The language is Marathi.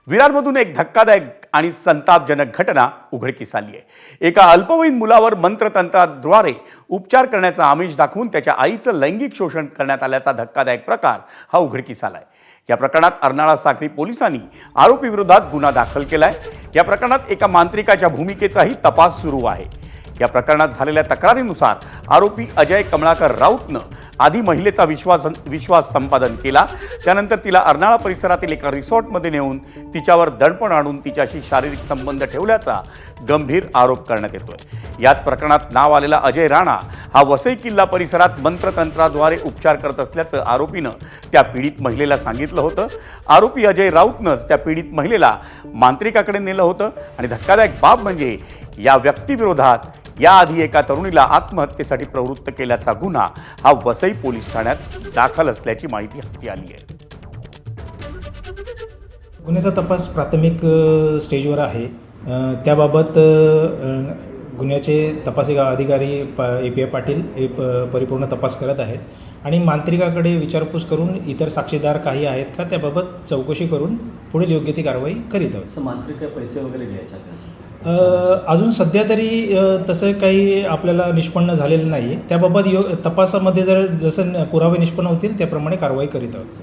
विरारमधून एक धक्कादायक आणि संतापजनक घटना उघडकीस आली आहे। एका अल्पवयीन मुलावर मंत्रतंत्राद्वारे उपचार करण्याचा आमिष दाखवून त्याच्या आईचं लैंगिक शोषण करण्यात आल्याचा धक्कादायक प्रकार हा उघडकीस आलाय। या प्रकरणात अर्नाळा साखळी पोलिसांनी आरोपी विरोधात गुन्हा दाखल केलाय। या प्रकरणात एका मांत्रिकाच्या भूमिकेचाही तपास सुरू आहे। या प्रकरणात झालेल्या तक्रारीनुसार आरोपी अजय कमलाकर राऊतनं आधी महिलेचा विश्वास संपादन केला। त्यानंतर तिला अर्नाळा परिसरातील एका रिसॉर्टमध्ये नेऊन तिच्यावर दडपण आणून तिच्याशी शारीरिक संबंध ठेवल्याचा गंभीर आरोप करण्यात येतोय। याच प्रकरणात नाव आलेला अजय राणा हा वसई किल्ला परिसरात मंत्रतंत्राद्वारे उपचार करत असल्याचं आरोपीनं त्या पीडित महिलेला सांगितलं होतं। आरोपी अजय राऊतनंच त्या पीडित महिलेला मांत्रिकाकडे नेलं होतं आणि धक्कादायक बाब म्हणजे या व्यक्तीविरोधात याआधी एका तरुणीला आत्महत्येसाठी प्रवृत्त केल्याचा गुन्हा हा वसई पोलीस ठाण्यात दाखल असल्याची माहिती हाती आली आहे। गुन्ह्याचा तपास प्राथमिक स्टेजवर आहे। त्याबाबत गुन्ह्याचे तपासी अधिकारी API पाटील परिपूर्ण तपास करत आहेत आणि मांत्रिकाकडे विचारपूस करून इतर साक्षीदार काही आहेत का त्याबाबत चौकशी करून पुढील योग्य ती कारवाई करीत आहोत। मांत्रिक पैसे वगैरे घ्यायचे अजून सध्या तरी तसं काही आपल्याला निष्पन्न झालेलं नाही। त्याबाबत तपासामध्ये जसं पुरावे निष्पन्न होतील त्याप्रमाणे कारवाई करीत आहोत।